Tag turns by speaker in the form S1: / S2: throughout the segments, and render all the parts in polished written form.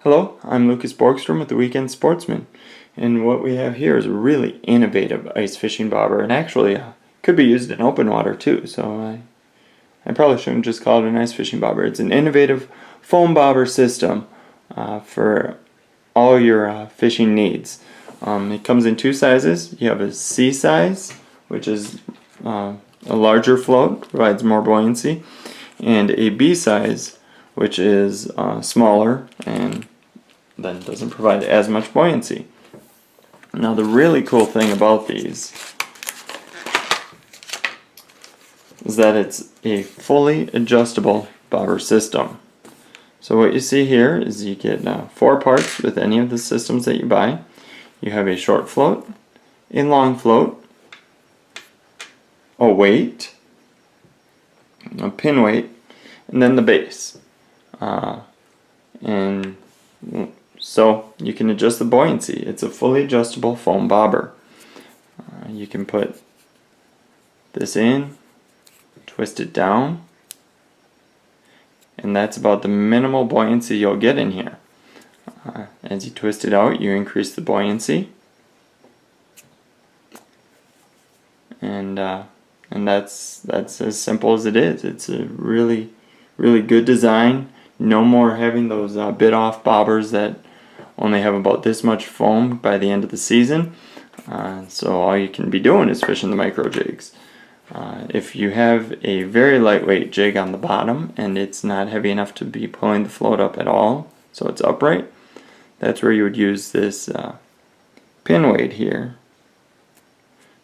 S1: Hello, I'm Lucas Borgstrom with the Weekend Sportsman, and what we have here is a really innovative ice fishing bobber, and actually could be used in open water too, so I probably shouldn't just call it an ice fishing bobber. It's an innovative foam bobber system for all your fishing needs. It comes in two sizes. You have a C size, which is a larger float, provides more buoyancy, and a B size, which is smaller and then doesn't provide as much buoyancy. Now the really cool thing about these is that it's a fully adjustable bobber system. So what you see here is you get 4 parts with any of the systems that you buy. You have a short float, a long float, a weight, a pin weight, and then the base. And so you can adjust the buoyancy. It's a fully adjustable foam bobber. You can put this in, twist it down, and that's about the minimal buoyancy you'll get in here. As you twist it out, you increase the buoyancy, and that's as simple as it is. It's a really good design. No more having those bit off bobbers that only have about this much foam by the end of the season. So all you can be doing is fishing the micro jigs. If you have a very lightweight jig on the bottom and it's not heavy enough to be pulling the float up at all, so it's upright, that's where you would use this pin weight here.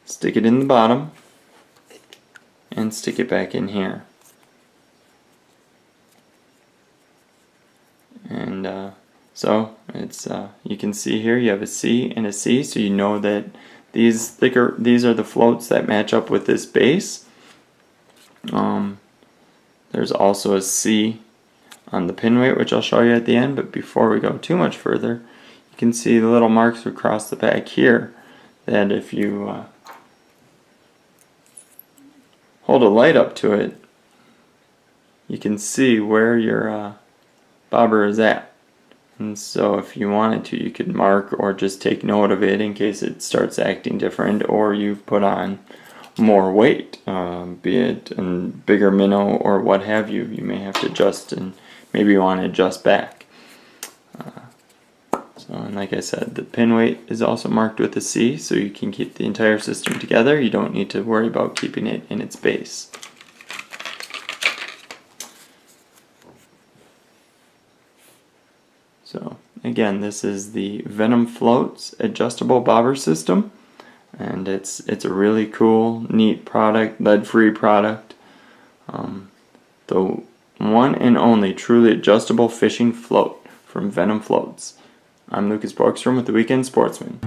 S1: Stick it in the bottom and stick it back in here. And so it's you can see here you have a C and a C, so you know that these are the floats that match up with this base. There's also a C on the pin weight, which I'll show you at the end, but before we go too much further, you can see the little marks across the back here that if you hold a light up to it, you can see where your bobber is at. And so if you wanted to, you could mark or just take note of it in case it starts acting different, or you've put on more weight, be it a bigger minnow or what have you. You may have to adjust, and maybe you want to adjust back. And like I said, the pin weight is also marked with a C, so you can keep the entire system together. You don't need to worry about keeping it in its base. So again, this is the Venom Floats adjustable bobber system, and it's a really cool, neat product, lead-free product. The one and only truly adjustable fishing float from Venom Floats. I'm Lucas Borgstrom with the Weekend Sportsman.